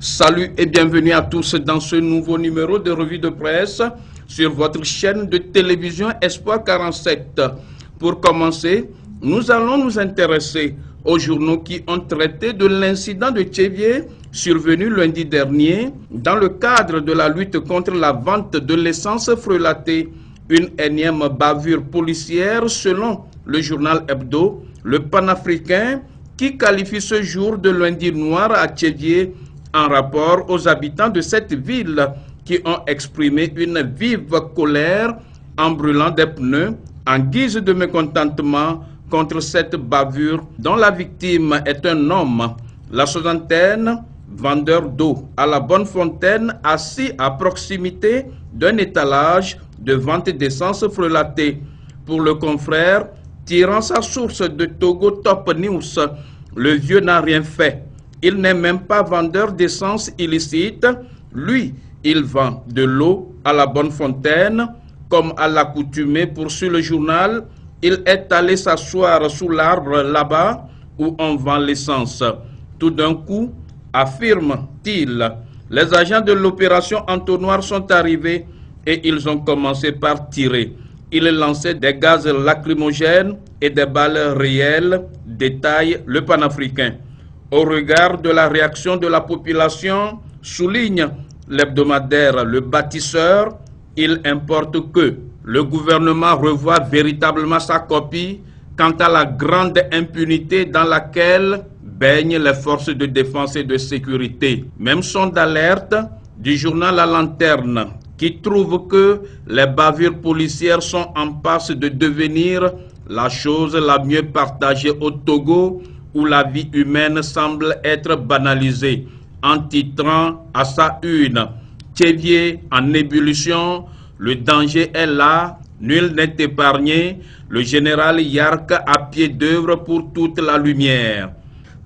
Salut et bienvenue à tous dans ce nouveau numéro de revue de presse sur votre chaîne de télévision Espoir 47. Pour commencer, nous allons nous intéresser aux journaux qui ont traité de l'incident de Tchévié survenu lundi dernier dans le cadre de la lutte contre la vente de l'essence frelatée. Une énième bavure policière selon le journal Hebdo, le Panafricain, qui qualifie ce jour de lundi noir à Tchévié en rapport aux habitants de cette ville qui ont exprimé une vive colère en brûlant des pneus en guise de mécontentement contre cette bavure dont la victime est un homme. La soixantaine, vendeur d'eau à la Bonne Fontaine, assis à proximité d'un étalage de vente d'essence frelatée. Pour le confrère, tirant sa source de Togo Top News, le vieux n'a rien fait. Il n'est même pas vendeur d'essence illicite. Lui, il vend de l'eau à la Bonne Fontaine. Comme à l'accoutumée, poursuit le journal, il est allé s'asseoir sous l'arbre là-bas où on vend l'essence. Tout d'un coup, affirme-t-il, les agents de l'opération Entonnoir sont arrivés et ils ont commencé par tirer. Ils lançaient des gaz lacrymogènes et des balles réelles, détaille le Panafricain. Au regard de la réaction de la population, souligne l'hebdomadaire Le Bâtisseur, il importe que le gouvernement revoie véritablement sa copie quant à la grande impunité dans laquelle baignent les forces de défense et de sécurité. Même son d'alerte du journal La Lanterne, qui trouve que les bavures policières sont en passe de devenir la chose la mieux partagée au Togo, où la vie humaine semble être banalisée, en titrant à sa une « Tchévié en ébullition, le danger est là, nul n'est épargné, le général Yark à pied d'œuvre pour toute la lumière ».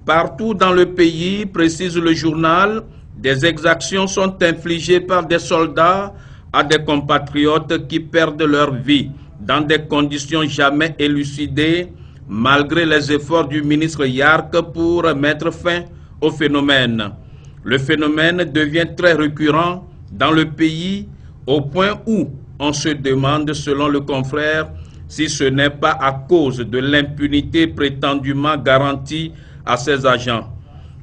Partout dans le pays, précise le journal, des exactions sont infligées par des soldats à des compatriotes qui perdent leur vie dans des conditions jamais élucidées, malgré les efforts du ministre Yark pour mettre fin au phénomène. Le phénomène devient très récurrent dans le pays au point où on se demande, selon le confrère, si ce n'est pas à cause de l'impunité prétendument garantie à ces agents.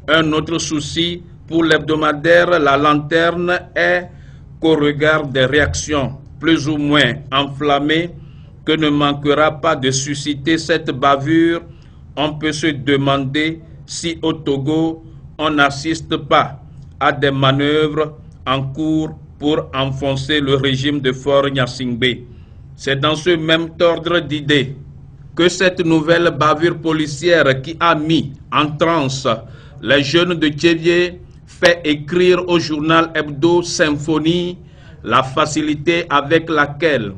Un autre souci pour l'hebdomadaire La Lanterne est qu'au regard des réactions plus ou moins enflammées que ne manquera pas de susciter cette bavure, on peut se demander si au Togo, on n'assiste pas à des manœuvres en cours pour enfoncer le régime de Faure Gnassingbé. C'est dans ce même ordre d'idées que cette nouvelle bavure policière qui a mis en transe les jeunes de Tchévié fait écrire au journal Hebdo Symphonie la facilité avec laquelle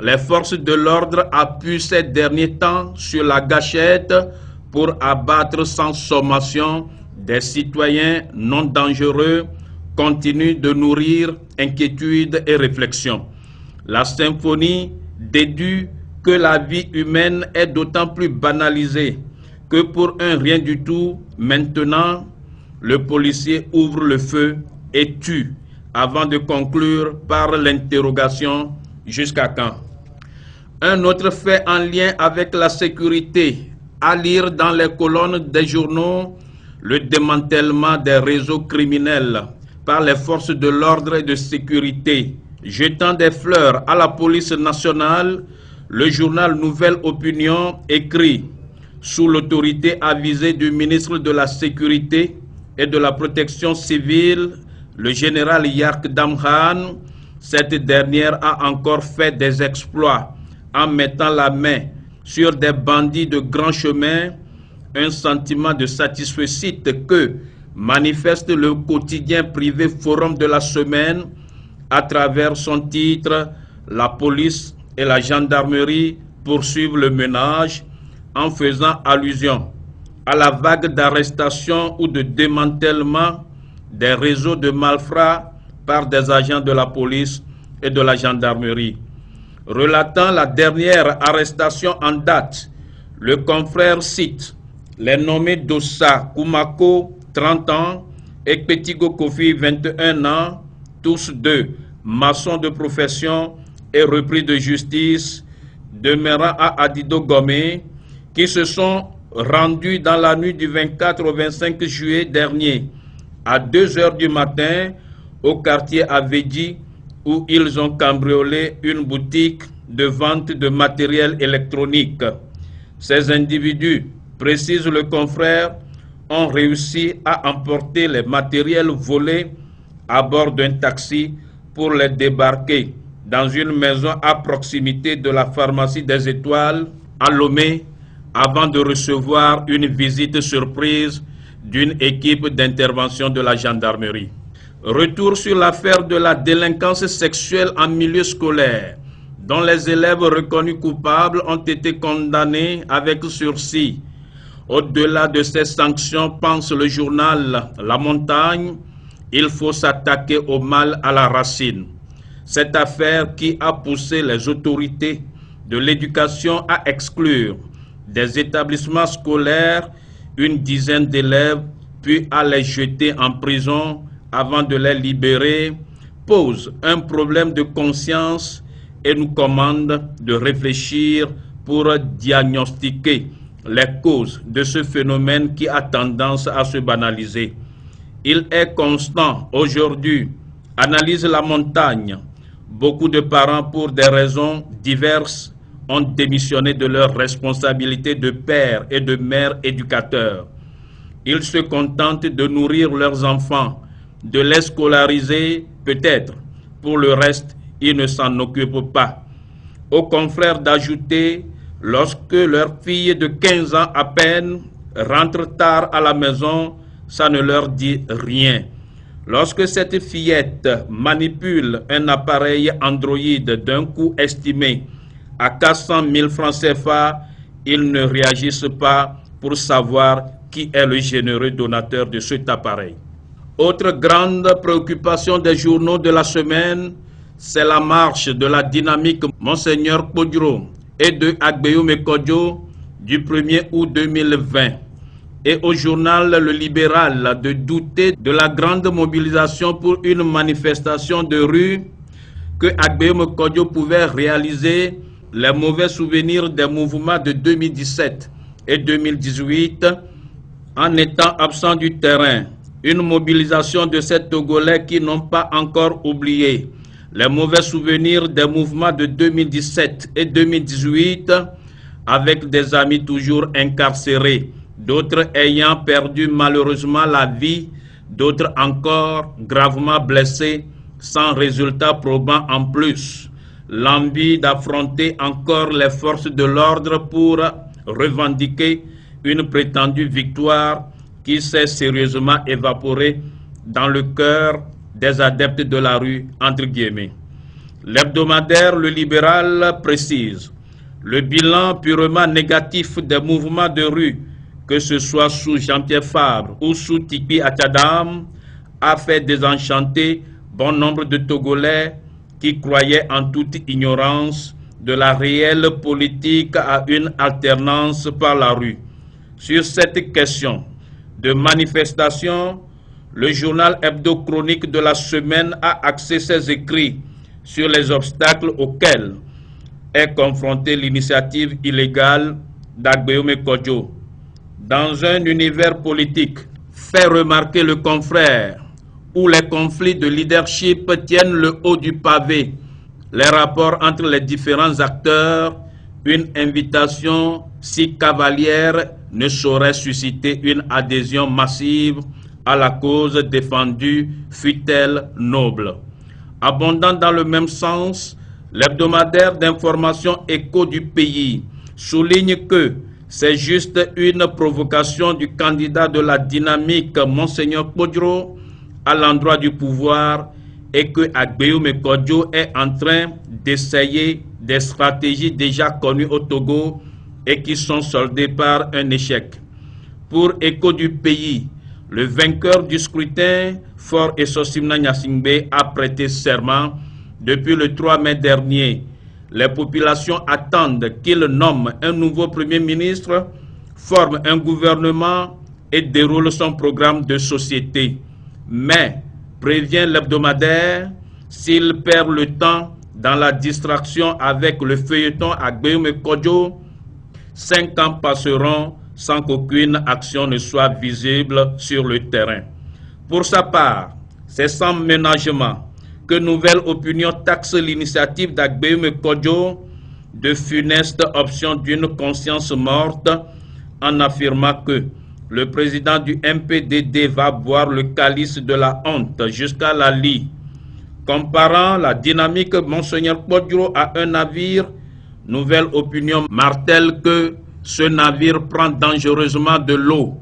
les forces de l'ordre appuient ces derniers temps sur la gâchette pour abattre sans sommation des citoyens non dangereux, continuent de nourrir inquiétude et réflexion. La symphonie déduit que la vie humaine est d'autant plus banalisée que pour un rien du tout, maintenant, le policier ouvre le feu et tue, avant de conclure par l'interrogation « Jusqu'à quand ?» Un autre fait en lien avec la sécurité, à lire dans les colonnes des journaux, le démantèlement des réseaux criminels par les forces de l'ordre et de sécurité. Jetant des fleurs à la police nationale, le journal Nouvelle Opinion écrit « Sous l'autorité avisée du ministre de la Sécurité et de la Protection civile, le général Yark Damhan, cette dernière a encore fait des exploits en mettant la main sur des bandits de grand chemin, un sentiment de satisfecit que manifeste le quotidien privé Forum de la Semaine à travers son titre « La police et la gendarmerie poursuivent le ménage » en faisant allusion à la vague d'arrestations ou de démantèlement des réseaux de malfrats par des agents de la police et de la gendarmerie. Relatant la dernière arrestation en date, le confrère cite les nommés Dossa Koumako, 30 ans, Ekpetigo Kofi, 21 ans, tous deux maçons de profession et repris de justice, demeurant à Adido Gomé, qui se sont rendus dans la nuit du 24 au 25 juillet dernier à 2 heures du matin au quartier Avedji, où ils ont cambriolé une boutique de vente de matériel électronique. Ces individus, précise le confrère, ont réussi à emporter les matériels volés à bord d'un taxi pour les débarquer dans une maison à proximité de la pharmacie des Étoiles à Lomé, avant de recevoir une visite surprise d'une équipe d'intervention de la gendarmerie. Retour sur l'affaire de la délinquance sexuelle en milieu scolaire, dont les élèves reconnus coupables ont été condamnés avec sursis. Au-delà de ces sanctions, pense le journal La Montagne, il faut s'attaquer au mal à la racine. Cette affaire qui a poussé les autorités de l'éducation à exclure des établissements scolaires une dizaine d'élèves, puis à les jeter en prison avant de les libérer, pose un problème de conscience et nous commande de réfléchir pour diagnostiquer les causes de ce phénomène qui a tendance à se banaliser. Il est constant aujourd'hui, analyse La Montagne. Beaucoup de parents, pour des raisons diverses, ont démissionné de leurs responsabilités de père et de mère éducateurs. Ils se contentent de nourrir leurs enfants, de les scolariser peut-être. Pour le reste, ils ne s'en occupent pas. Aux confrères d'ajouter, lorsque leur fille de 15 ans à peine rentre tard à la maison, ça ne leur dit rien. Lorsque cette fillette manipule un appareil Android d'un coût estimé à 400 000 francs CFA, ils ne réagissent pas pour savoir qui est le généreux donateur de cet appareil. Autre grande préoccupation des journaux de la semaine, c'est la marche de la dynamique Monseigneur Kodjo et de Agbeyome Kodjo du 1er août 2020. Et au journal Le Libéral de douter de la grande mobilisation pour une manifestation de rue que Agbeyome Kodjo pouvait réaliser, les mauvais souvenirs des mouvements de 2017 et 2018 en étant absent du terrain. Une mobilisation de ces Togolais qui n'ont pas encore oublié les mauvais souvenirs des mouvements de 2017 et 2018 avec des amis toujours incarcérés, d'autres ayant perdu malheureusement la vie, d'autres encore gravement blessés sans résultat probant en plus. L'envie d'affronter encore les forces de l'ordre pour revendiquer une prétendue victoire qui s'est sérieusement évaporée dans le cœur des adeptes de la rue, entre guillemets. L'hebdomadaire Le Libéral précise le bilan purement négatif des mouvements de rue, que ce soit sous Jean-Pierre Fabre ou sous Tikpi Atchadam, a fait désenchanter bon nombre de Togolais qui croyaient en toute ignorance de la réelle politique à une alternance par la rue. Sur cette question de manifestation, le journal hebdo-chronique de la semaine a axé ses écrits sur les obstacles auxquels est confrontée l'initiative illégale d'Agbeyome Kodjo. Dans un univers politique, fait remarquer le confrère, où les conflits de leadership tiennent le haut du pavé, les rapports entre les différents acteurs, une invitation si cavalière ne saurait susciter une adhésion massive à la cause défendue, fût-elle noble. Abondant dans le même sens, l'hebdomadaire d'information Écho du pays souligne que c'est juste une provocation du candidat de la dynamique Monseigneur Kodjo à l'endroit du pouvoir et que Agbeyome Kodjo est en train d'essayer des stratégies déjà connues au Togo et qui sont soldées par un échec. Pour Écho du pays, le vainqueur du scrutin, Faure Essosimna Gnassingbé, a prêté serment depuis le 3 mai dernier. Les populations attendent qu'il nomme un nouveau Premier ministre, forme un gouvernement et déroule son programme de société. mais prévient l'hebdomadaire s'il perd le temps dans la distraction avec le feuilleton Agbeyume Kodjo, 5 ans passeront sans qu'aucune action ne soit visible sur le terrain. Pour sa part, c'est sans ménagement que Nouvelle Opinion taxe l'initiative d'Agbeyume Kodjo de funeste option d'une conscience morte en affirmant que le président du MPDD va boire le calice de la honte jusqu'à la lie. Comparant la dynamique Monseigneur Kodjo à un navire, Nouvelle Opinion martèle que ce navire prend dangereusement de l'eau.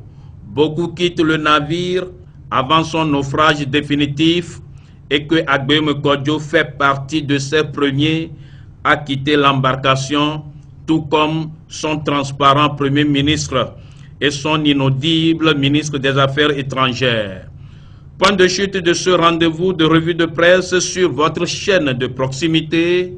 Beaucoup quittent le navire avant son naufrage définitif et que Agbeyume Kodjo fait partie de ces premiers à quitter l'embarcation, tout comme son transparent Premier ministre et son inaudible ministre des Affaires étrangères. Point de chute de ce rendez-vous de revue de presse sur votre chaîne de proximité,